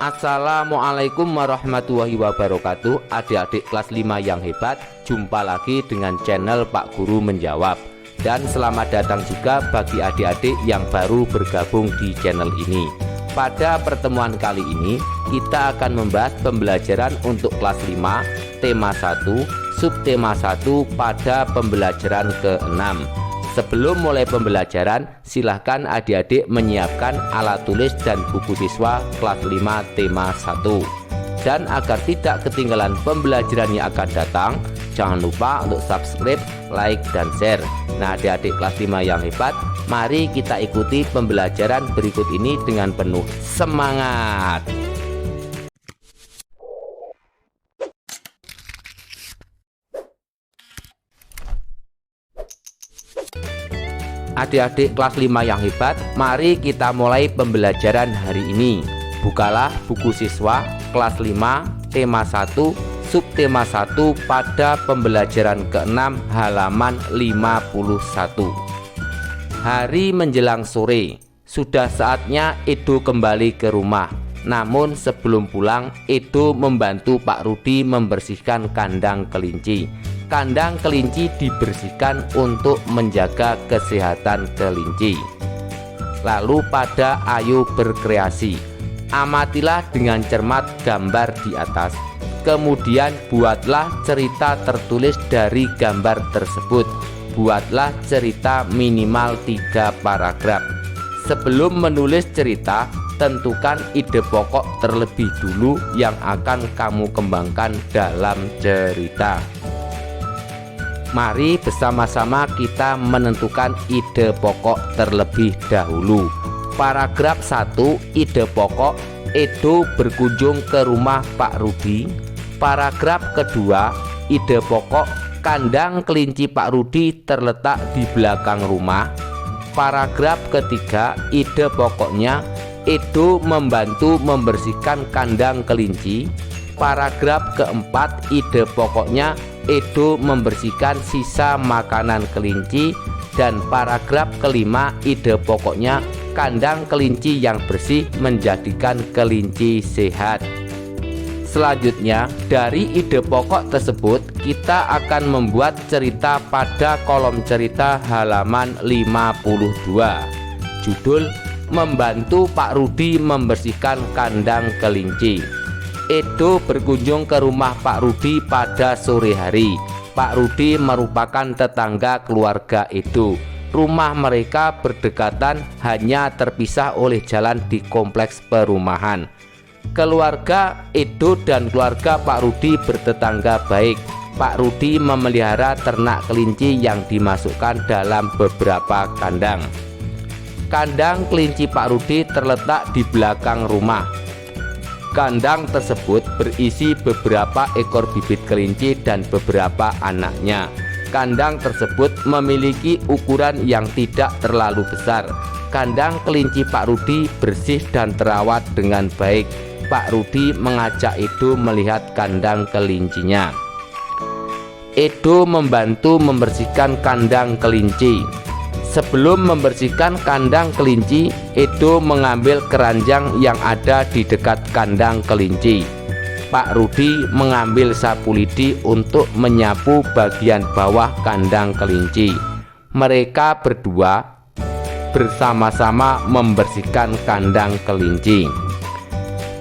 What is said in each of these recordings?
Assalamualaikum warahmatullahi wabarakatuh. Adik-adik kelas 5 yang hebat, jumpa lagi dengan channel Pak Guru Menjawab. Dan selamat datang juga bagi adik-adik yang baru bergabung di channel ini. Pada pertemuan kali ini kita akan membahas pembelajaran untuk kelas 5 tema 1 subtema 1 pada pembelajaran ke-6. Sebelum mulai pembelajaran, silahkan adik-adik menyiapkan alat tulis dan buku siswa kelas 5 tema 1. Dan agar tidak ketinggalan pembelajaran yang akan datang, jangan lupa untuk subscribe, like, dan share. Nah, adik-adik kelas 5 yang hebat, mari kita ikuti pembelajaran berikut ini dengan penuh semangat. Adik-adik kelas 5 yang hebat, mari kita mulai pembelajaran hari ini. Bukalah buku siswa kelas 5 tema 1 subtema 1 pada pembelajaran ke-6 halaman 51. Hari menjelang sore, sudah saatnya Edo kembali ke rumah. Namun sebelum pulang, Edo membantu Pak Rudi membersihkan kandang kelinci. Kandang kelinci dibersihkan untuk menjaga kesehatan kelinci. Lalu pada ayo berkreasi, amatilah dengan cermat gambar di atas. Kemudian buatlah cerita tertulis dari gambar tersebut. Buatlah cerita minimal 3 paragraf. Sebelum menulis cerita, tentukan ide pokok terlebih dulu yang akan kamu kembangkan dalam cerita. Mari bersama-sama kita menentukan ide pokok terlebih dahulu. Paragraf 1, ide pokok, Edo berkunjung ke rumah Pak Rudi. Paragraf kedua, ide pokok, kandang kelinci Pak Rudi terletak di belakang rumah. Paragraf ketiga, ide pokoknya, Edo membantu membersihkan kandang kelinci. Paragraf keempat, ide pokoknya, Edo membersihkan sisa makanan kelinci. Dan paragraf kelima, ide pokoknya, kandang kelinci yang bersih menjadikan kelinci sehat. Selanjutnya, dari ide pokok tersebut kita akan membuat cerita pada kolom cerita halaman 52. Judul, membantu Pak Rudi membersihkan kandang kelinci. Edo berkunjung ke rumah Pak Rudi pada sore hari. Pak Rudi merupakan tetangga keluarga Edo. Rumah mereka berdekatan, hanya terpisah oleh jalan di kompleks perumahan. Keluarga Edo dan keluarga Pak Rudi bertetangga baik. Pak Rudi memelihara ternak kelinci yang dimasukkan dalam beberapa kandang. Kandang kelinci Pak Rudi terletak di belakang rumah. Kandang tersebut berisi beberapa ekor bibit kelinci dan beberapa anaknya. Kandang tersebut memiliki ukuran yang tidak terlalu besar. Kandang kelinci Pak Rudi bersih dan terawat dengan baik. Pak Rudi mengajak Edo melihat kandang kelincinya. Edo membantu membersihkan kandang kelinci. Sebelum membersihkan kandang kelinci, Edo mengambil keranjang yang ada di dekat kandang kelinci. Pak Rudi mengambil sapu lidi untuk menyapu bagian bawah kandang kelinci. Mereka berdua bersama-sama membersihkan kandang kelinci.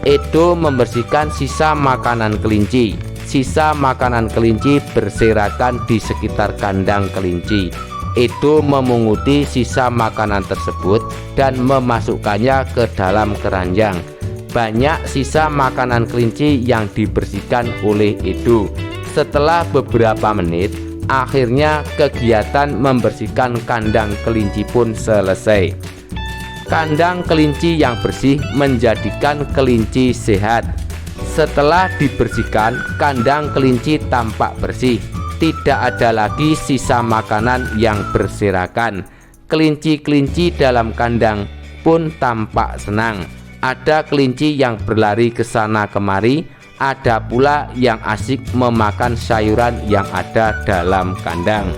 Edo membersihkan sisa makanan kelinci. Sisa makanan kelinci berserakan di sekitar kandang kelinci. Edo memunguti sisa makanan tersebut dan memasukkannya ke dalam keranjang. Banyak sisa makanan kelinci yang dibersihkan oleh Edo. Setelah beberapa menit, akhirnya kegiatan membersihkan kandang kelinci pun selesai. Kandang kelinci yang bersih menjadikan kelinci sehat. Setelah dibersihkan, kandang kelinci tampak bersih. Tidak ada lagi sisa makanan yang berserakan. Kelinci-kelinci dalam kandang pun tampak senang. Ada kelinci yang berlari ke sana kemari. Ada pula yang asik memakan sayuran yang ada dalam kandang.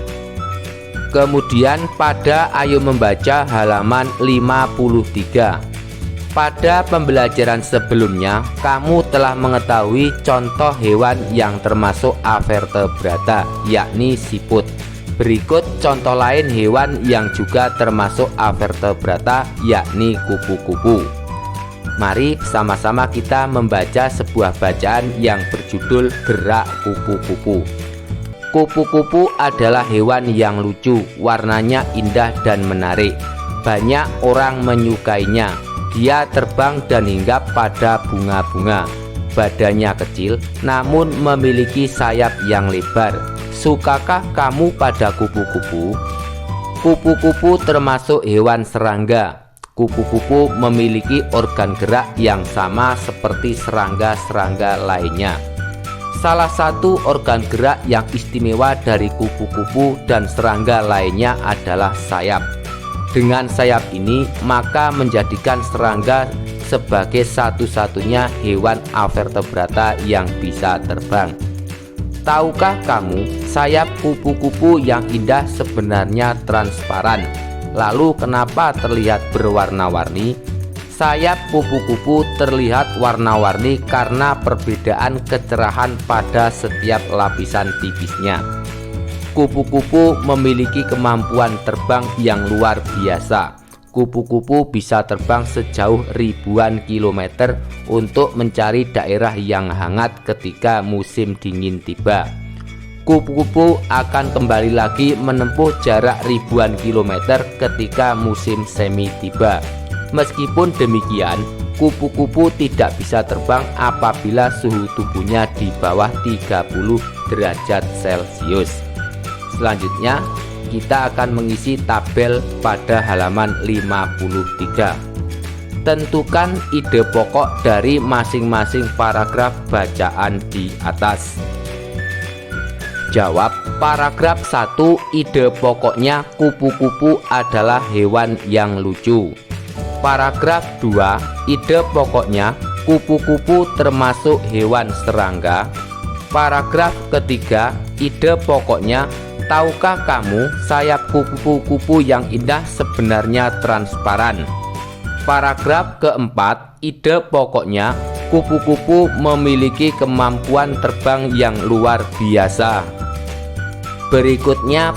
Kemudian pada ayo membaca halaman 53. Pada pembelajaran sebelumnya, kamu telah mengetahui contoh hewan yang termasuk avertebrata, yakni siput. Berikut contoh lain hewan yang juga termasuk avertebrata, yakni kupu-kupu. Mari sama-sama kita membaca sebuah bacaan yang berjudul Gerak Kupu-kupu. Kupu-kupu adalah hewan yang lucu, warnanya indah dan menarik. Banyak orang menyukainya. Dia terbang dan hinggap pada bunga-bunga. Badannya kecil, namun memiliki sayap yang lebar. Sukakah kamu pada kupu-kupu? Kupu-kupu termasuk hewan serangga. Kupu-kupu memiliki organ gerak yang sama seperti serangga-serangga lainnya. Salah satu organ gerak yang istimewa dari kupu-kupu dan serangga lainnya adalah sayap. Dengan sayap ini, maka menjadikan serangga sebagai satu-satunya hewan avertebrata yang bisa terbang. Tahukah kamu, sayap kupu-kupu yang indah sebenarnya transparan? Lalu kenapa terlihat berwarna-warni? Sayap kupu-kupu terlihat warna-warni karena perbedaan kecerahan pada setiap lapisan tipisnya. Kupu-kupu memiliki kemampuan terbang yang luar biasa. Kupu-kupu bisa terbang sejauh ribuan kilometer untuk mencari daerah yang hangat ketika musim dingin tiba. Kupu-kupu akan kembali lagi menempuh jarak ribuan kilometer ketika musim semi tiba. Meskipun demikian, kupu-kupu tidak bisa terbang apabila suhu tubuhnya di bawah 30 derajat Celcius. Selanjutnya, kita akan mengisi tabel pada halaman 53. Tentukan ide pokok dari masing-masing paragraf bacaan di atas. Jawab paragraf 1. Ide pokoknya kupu-kupu adalah hewan yang lucu. Paragraf 2. Ide pokoknya kupu-kupu termasuk hewan serangga. Paragraf ketiga. Ide pokoknya, tahukah kamu sayap kupu-kupu yang indah sebenarnya transparan? Paragraf keempat. Ide pokoknya, kupu-kupu memiliki kemampuan terbang yang luar biasa. Berikutnya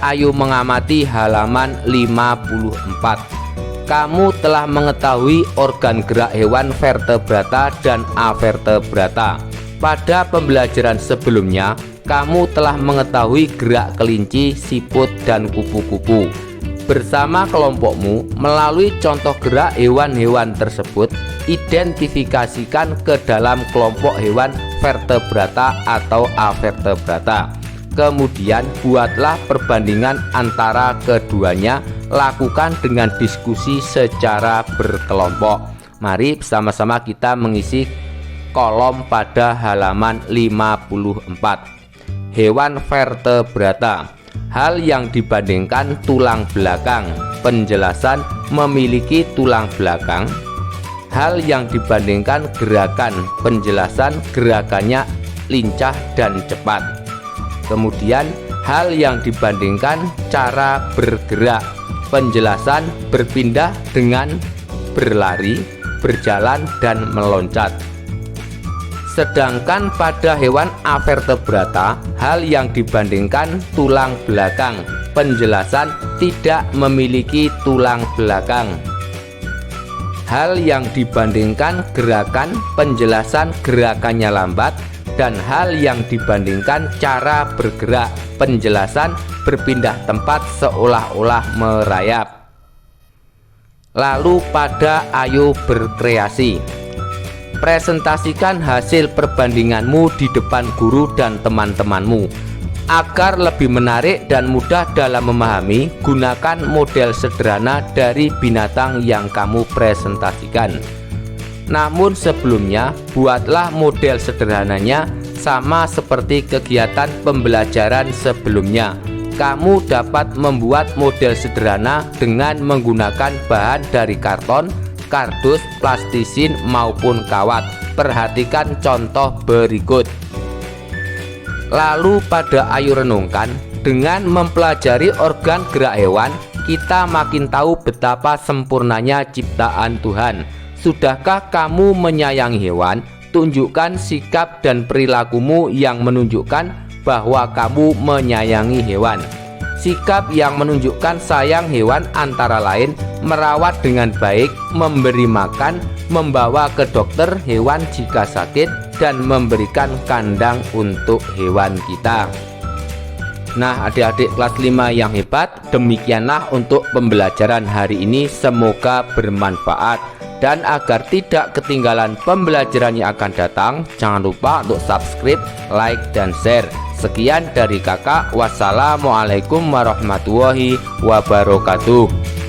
ayo mengamati halaman 54. Kamu telah mengetahui organ gerak hewan vertebrata dan avertebrata. Pada pembelajaran sebelumnya, kamu telah mengetahui gerak kelinci, siput, dan kupu-kupu. Bersama kelompokmu, melalui contoh gerak hewan-hewan tersebut, identifikasikan ke dalam kelompok hewan vertebrata atau avertebrata. Kemudian buatlah perbandingan antara keduanya, lakukan dengan diskusi secara berkelompok. Mari bersama-sama kita mengisi kolom pada halaman 54. Hewan vertebrata. Hal yang dibandingkan tulang belakang. Penjelasan memiliki tulang belakang. Hal yang dibandingkan gerakan. Penjelasan gerakannya lincah dan cepat. Kemudian hal yang dibandingkan cara bergerak. Penjelasan berpindah dengan berlari, berjalan, dan meloncat. Sedangkan pada hewan avertebrata, hal yang dibandingkan tulang belakang. Penjelasan tidak memiliki tulang belakang. Hal yang dibandingkan gerakan. Penjelasan gerakannya lambat. Dan hal yang dibandingkan cara bergerak. Penjelasan berpindah tempat seolah-olah merayap. Lalu ayo berkreasi. Presentasikan hasil perbandinganmu di depan guru dan teman-temanmu. Agar lebih menarik dan mudah dalam memahami, gunakan model sederhana dari binatang yang kamu presentasikan. Namun sebelumnya, buatlah model sederhananya sama seperti kegiatan pembelajaran sebelumnya. Kamu dapat membuat model sederhana dengan menggunakan bahan dari karton, kardus, plastisin, maupun kawat. Perhatikan contoh berikut. Lalu ayo renungkan, dengan mempelajari organ gerak hewan, kita makin tahu betapa sempurnanya ciptaan Tuhan. Sudahkah kamu menyayangi hewan? Tunjukkan sikap dan perilakumu yang menunjukkan bahwa kamu menyayangi hewan. Sikap yang menunjukkan sayang hewan antara lain merawat dengan baik, memberi makan, membawa ke dokter hewan jika sakit, dan memberikan kandang untuk hewan kita. Nah, adik-adik kelas 5 yang hebat, demikianlah untuk pembelajaran hari ini. Semoga bermanfaat. Dan agar tidak ketinggalan pembelajaran yang akan datang, jangan lupa untuk subscribe, like, dan share. Sekian dari kakak. Wassalamualaikum warahmatullahi wabarakatuh.